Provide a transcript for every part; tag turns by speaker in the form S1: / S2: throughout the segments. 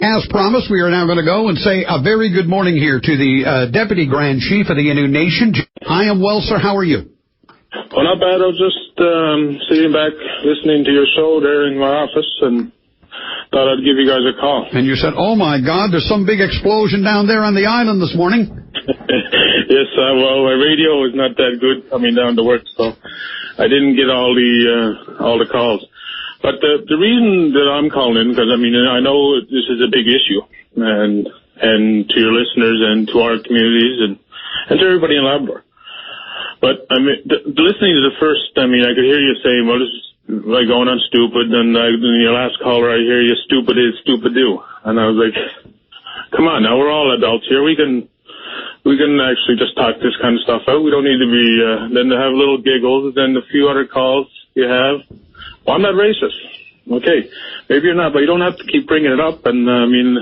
S1: As promised, we are now going to go and say a very good morning here to the Deputy Grand Chief of the Innu Nation. I am well, sir. How are you?
S2: Well, not bad. I was just sitting back listening to your show there in my office and thought I'd give you guys a call.
S1: And you said, oh, my God, there's some big explosion down there on the island this morning.
S2: Yes, well, my radio is not that good coming down to work, so I didn't get all the calls. But the reason that I'm calling in, because, I mean, I know this is a big issue, and to your listeners and to our communities and to everybody in Labrador. But, I mean, listening to the first, I mean, I could hear you saying, well, this is like going on stupid, and in your last caller, I hear you, stupid is, stupid do. And I was like, come on, now we're all adults here. We can actually just talk this kind of stuff out. We don't need to be, then to have little giggles, and then the few other calls you have. Well, I'm not racist. Okay. Maybe you're not, but you don't have to keep bringing it up. And, I mean,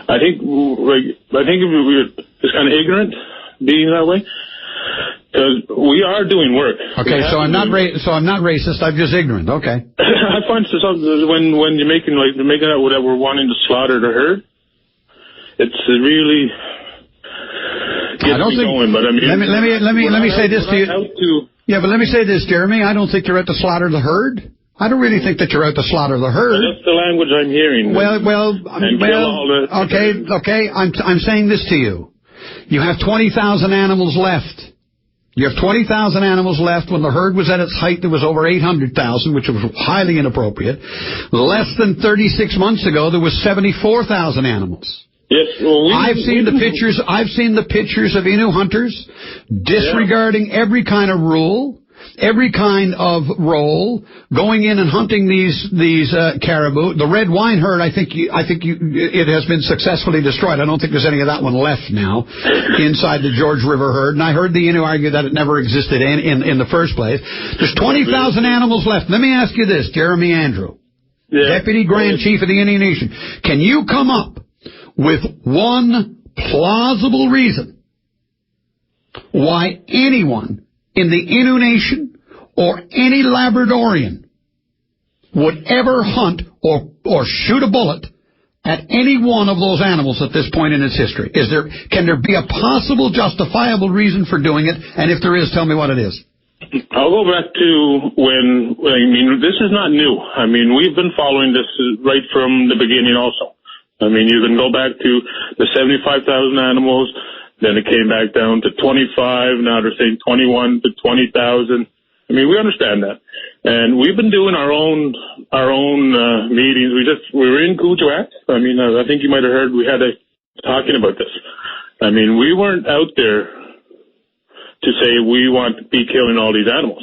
S2: I think we're just kind of ignorant being that way. Because we are doing work.
S1: Okay, so I'm not racist. I'm just ignorant. Okay.
S2: I find when you're making out whatever we're wanting to slaughter the herd, it's really gets me going. But I mean, let me say this to you. Yeah, but let me say this, Jeremy. I don't think you're out to slaughter the herd. I don't really think that you're out to slaughter the herd. That's the language I'm hearing.
S1: Okay. I'm saying this to you. You have 20,000 animals left. You have 20,000 animals left. When the herd was at its height, there was over 800,000, which was highly inappropriate. Less than 36 months ago, there was 74,000 animals.
S2: Yes, well,
S1: I've seen the pictures of Innu hunters disregarding every kind of rule, every kind of role, going in and hunting these caribou. The red wine herd, I think it has been successfully destroyed. I don't think there's any of that one left now inside the George River herd. And I heard the Innu argue that it never existed in the first place. There's 20,000 animals left. Let me ask you this, Jeremy Andrew, Deputy Grand Chief of the Innu Nation. Can you come up with one plausible reason why anyone in the Innu Nation or any Labradorian would ever hunt or shoot a bullet at any one of those animals at this point in its history? Can there be a possible justifiable reason for doing it? And if there is, tell me what it is.
S2: I'll go back to this is not new. I mean, we've been following this right from the beginning also. I mean, you can go back to the 75,000 animals, then it came back down to 25, now they're saying 21 to 20,000. I mean, we understand that. And we've been doing our own meetings. We were in Kuujjuaq. I mean, I think you might have heard we had talking about this. I mean, we weren't out there to say we want to be killing all these animals.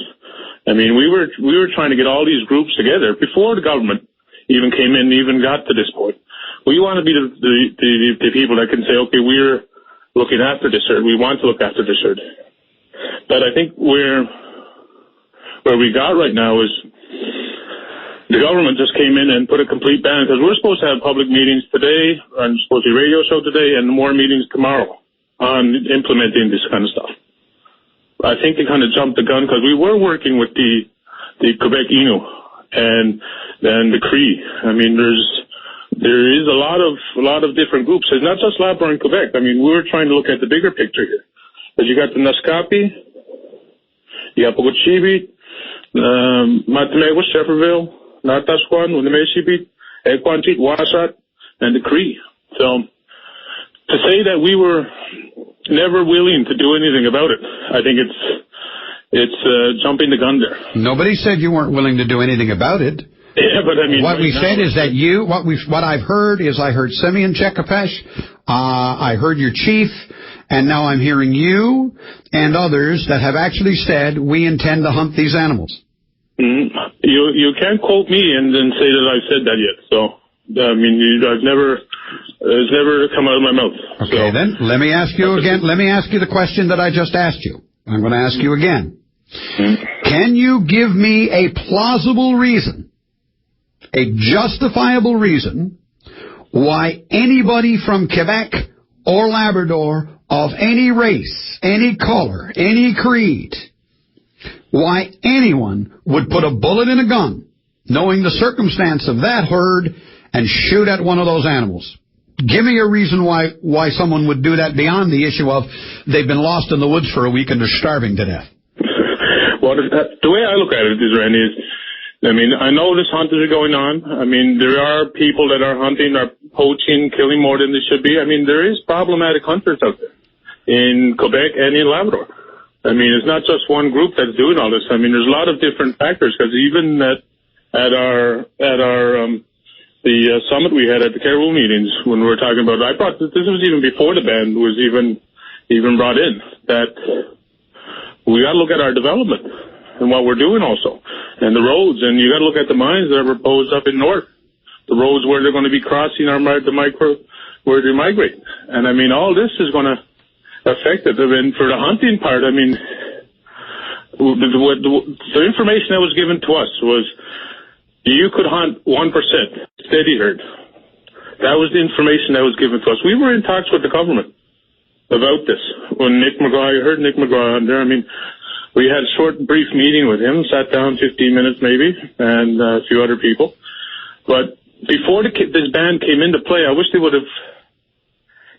S2: I mean, we were trying to get all these groups together before the government even came in and even got to this point. We want to be the people that can say, okay, we're looking after this herd. We want to look after this herd. But I think where we got right now is the government just came in and put a complete ban, because we're supposed to have public meetings today, and supposed to be a radio show today, and more meetings tomorrow on implementing this kind of stuff. I think they kind of jumped the gun, because we were working with the Quebec Innu and the Cree. I mean, there is a lot of different groups. It's not just Labrador and Quebec. I mean, we're trying to look at the bigger picture here. Because you got the Naskapi, you got Pogutchibit, Matamewa, Shefferville, Natashquan, Unimeshibit, Equantit, Wasat, and the Cree. So to say that we were never willing to do anything about it, I think it's jumping the gun there.
S1: Nobody said you weren't willing to do anything about it.
S2: Yeah, but I mean,
S1: what we said is that what I've heard is I heard Simeon Chekapesh, I heard your chief, and now I'm hearing you and others that have actually said we intend to hunt these animals.
S2: Mm-hmm. You can't quote me and then say that I've said that yet. So I mean, it's never come out of my mouth.
S1: Okay, then let me ask you again. Let me ask you the question that I just asked you. I'm going to ask you again. Mm-hmm. Can you give me a plausible reason, a justifiable reason, why anybody from Quebec or Labrador of any race, any color, any creed, why anyone would put a bullet in a gun, knowing the circumstance of that herd and shoot at one of those animals. Give me a reason why someone would do that beyond the issue of they've been lost in the woods for a week and they're starving to death.
S2: Well, the way I look at it is, Randy, I know this hunting is going on. There are people that are hunting, are poaching, killing more than they should be. There is problematic hunters out there in Quebec and in Labrador. It's not just one group that's doing all this. There's a lot of different factors, because even at the summit we had at the Caribou meetings, when we were talking about it, I thought that this was even before the ban was even brought in, that we got to look at our development and what we're doing also, and the roads, and you got to look at the mines that are proposed up in north, the roads where they're going to be crossing where they migrate, and all this is going to affect it. And for the hunting part, the information that was given to us was you could hunt 1% steady herd. That was the information that was given to us. We were in talks with the government about this. When I heard Nick McGraw on there, we had a short, brief meeting with him, sat down 15 minutes maybe, and a few other people. But before this ban came into play, I wish they would have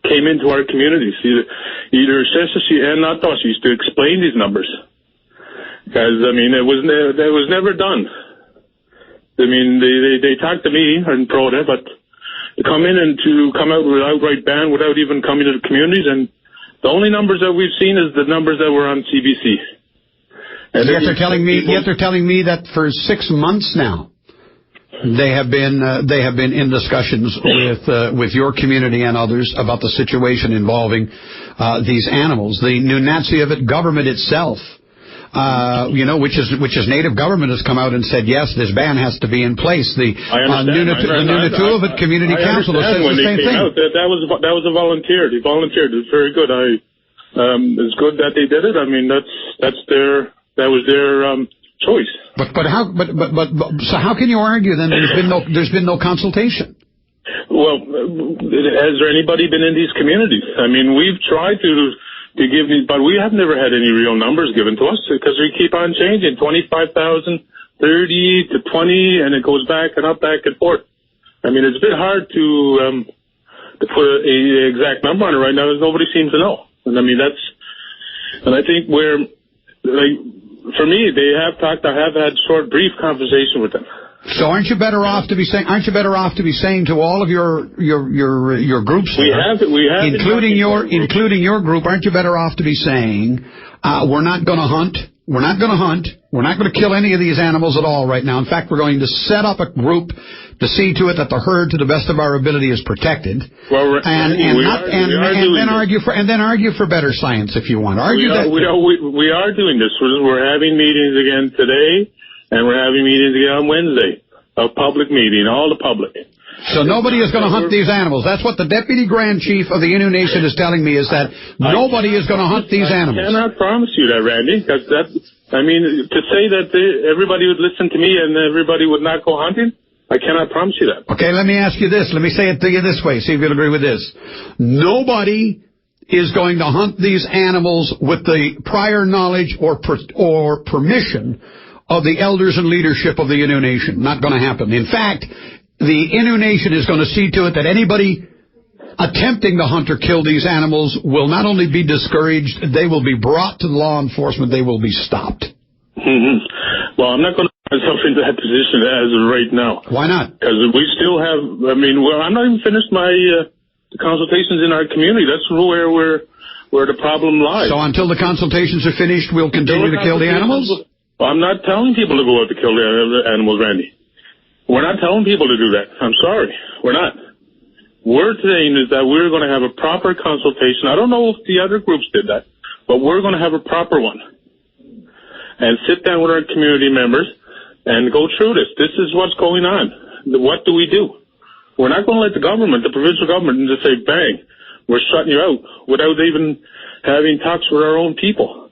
S2: came into our communities, either Sessi and not us, used to explain these numbers. Because, it was never done. They talked to me and Proda, but to come in and to come out with an outright ban without even coming to the communities, and the only numbers that we've seen is the numbers that were on CBC. And
S1: yet they're telling me that for 6 months now they have been in discussions with your community and others about the situation involving these animals. The Nunatsiavut government itself, which is native government, has come out and said, yes, this ban has to be in place. The Nunatuavut Community Council has said the same thing.
S2: That was a volunteer. He volunteered. It was very good. It's good that they did it. That was their choice.
S1: So how can you argue then there's been no consultation?
S2: Well, has there anybody been in these communities? We've tried to give these, but we have never had any real numbers given to us, because we keep on changing, 25,000, 30 to 20, and it goes back and up, back and forth. It's a bit hard to put an exact number on it right now, as nobody seems to know. And I think for me, they have talked. I have had short, brief conversation with them.
S1: So aren't you better off to be saying to all of your groups, including your group, aren't you better off to be saying we're not going to hunt, we're not going to kill any of these animals at all right now. In fact, we're going to set up a group to see to it that the herd, to the best of our ability, is protected.
S2: Well,
S1: then argue for better science if you want.
S2: We are doing this. We're having meetings again today. And we're having meetings again on Wednesday, a public meeting, all the public.
S1: So nobody is going to hunt these animals. That's what the Deputy Grand Chief of the Innu Nation is telling me, is that nobody is going to hunt these animals.
S2: I cannot promise you that, Randy, because to say that everybody would listen to me and everybody would not go hunting, I cannot promise you that. Okay,
S1: let me ask you this. Let me say it to you this way, see if you'll agree with this. Nobody is going to hunt these animals with the prior knowledge or permission of the elders and leadership of the Innu Nation. Not going to happen. In fact, the Innu Nation is going to see to it that anybody attempting to hunt or kill these animals will not only be discouraged, they will be brought to law enforcement. They will be stopped.
S2: Mm-hmm. Well, I'm not going to put myself into that position as of right now.
S1: Why not?
S2: Because we still have, I'm not even finished my consultations in our community. That's where the problem lies.
S1: So until the consultations are finished, we'll continue to kill the animals?
S2: Well, I'm not telling people to go out to kill the animals, Randy. We're not telling people to do that. I'm sorry. We're not. We're saying is that we're going to have a proper consultation. I don't know if the other groups did that, but we're going to have a proper one. And sit down with our community members and go through this. This is what's going on. What do we do? We're not going to let the government, the provincial government, just say, bang, we're shutting you out without even having talks with our own people.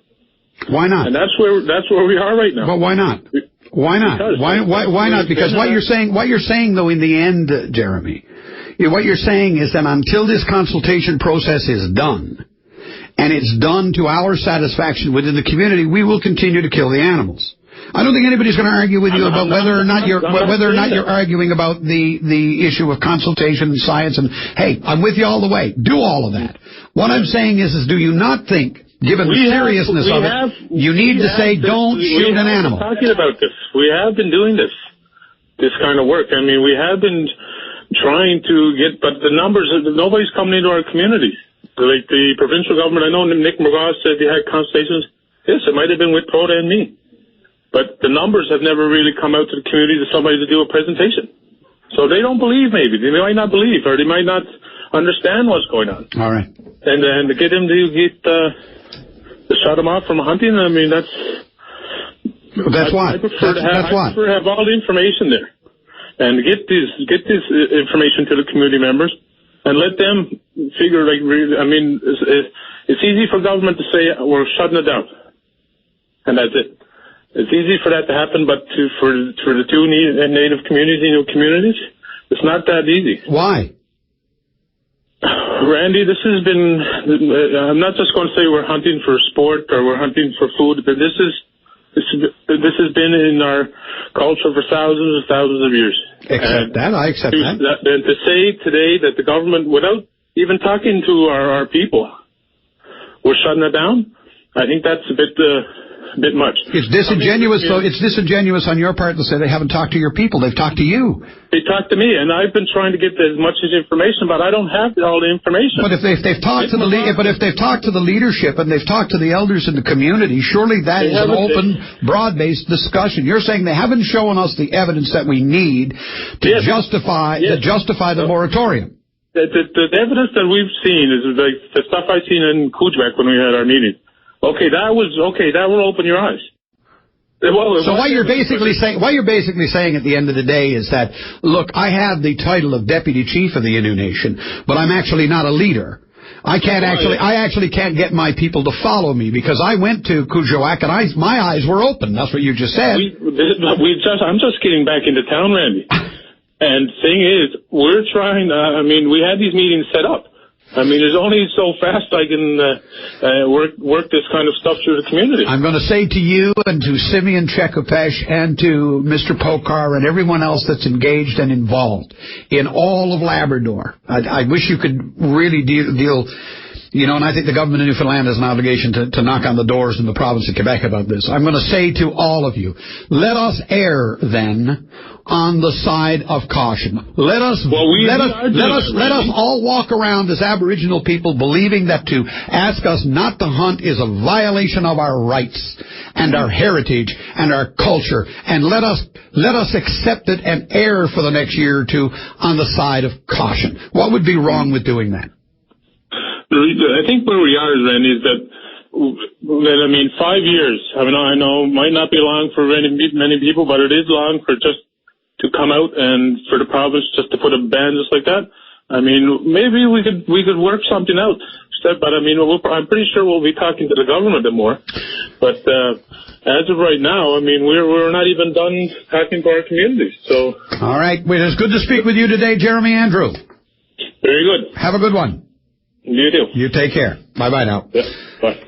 S1: Why not?
S2: And that's where we are right now.
S1: But why not? Why not? Why not? Because what you're saying though, in the end, Jeremy, what you're saying is that until this consultation process is done, and it's done to our satisfaction within the community, we will continue to kill the animals. I don't think anybody's going to argue with you about whether or not you're arguing about the issue of consultation and science. And hey, I'm with you all the way. Do all of that. What I'm saying is do you not think, given the seriousness of it, you need to say don't shoot an animal?
S2: We're talking about this. We have been doing this kind of work. I mean, we have been trying to get, but the numbers, nobody's coming into our communities. Like the provincial government, I know Nick McGraw said they had consultations. Yes, it might have been with Proda and me. But the numbers have never really come out to the community to somebody to do a presentation. So they don't believe maybe. They might not believe, or they might not understand what's going on.
S1: All right.
S2: And to get them to shut them off from hunting, I mean, that's
S1: what?
S2: I prefer to have all the information there. And get this information to the community members and let them figure, like, really, I mean, it's easy for government to say we're shutting it down. And that's it. It's easy for that to happen, but for the two native communities, it's not that easy.
S1: Why?
S2: Randy, this has been, I'm not just going to say we're hunting for sport or we're hunting for food, but this has been in our culture for thousands and thousands of years.
S1: I accept that.
S2: And to say today that the government, without even talking to our people, we're shutting it down, I think that's a bit much.
S1: It's disingenuous, though. It's disingenuous on your part to say they haven't talked to your people. They've talked to you.
S2: They talked to me, and I've been trying to get as much information, but I don't have all the information.
S1: But if they've talked to the leadership and they've talked to the elders in the community, surely that is an open, broad-based discussion. You're saying they haven't shown us the evidence that we need to justify the moratorium.
S2: The evidence that we've seen is like the stuff I've seen in Kujak when we had our meeting. That will open your eyes. Well,
S1: so what you're basically saying at the end of the day is that, look, I have the title of Deputy Chief of the Innu Nation, but I'm actually not a leader. I actually can't get my people to follow me because I went to Kuujjuaq and my eyes were open. That's what you just said.
S2: I'm just getting back into town, Randy. And the thing is, we're trying. We had these meetings set up. I mean, there's only so fast I can work this kind of stuff through the community. I'm
S1: going to say to you and to Simeon Chekhopesh and to Mr. Pokar and everyone else that's engaged and involved in all of Labrador, I wish you could really deal, and I think the government of Newfoundland has an obligation to knock on the doors in the province of Quebec about this. I'm going to say to all of you, let us err then on the side of caution. Let us all walk around as Aboriginal people believing that to ask us not to hunt is a violation of our rights and our heritage and our culture, and let us accept it and err for the next year or two on the side of caution. What would be wrong with doing that?
S2: I think where we are, Randy, is that 5 years. I know might not be long for many people, but it is long for just to come out and for the province just to put a ban just like that. I mean, maybe we could work something out. But I'm pretty sure we'll be talking to the government more. But as of right now, we're not even done talking to our communities. So.
S1: All right. Well, it's good to speak with you today, Jeremy Andrew.
S2: Very good.
S1: Have a good one.
S2: You too.
S1: You take care. Bye-bye now.
S2: Yeah, bye.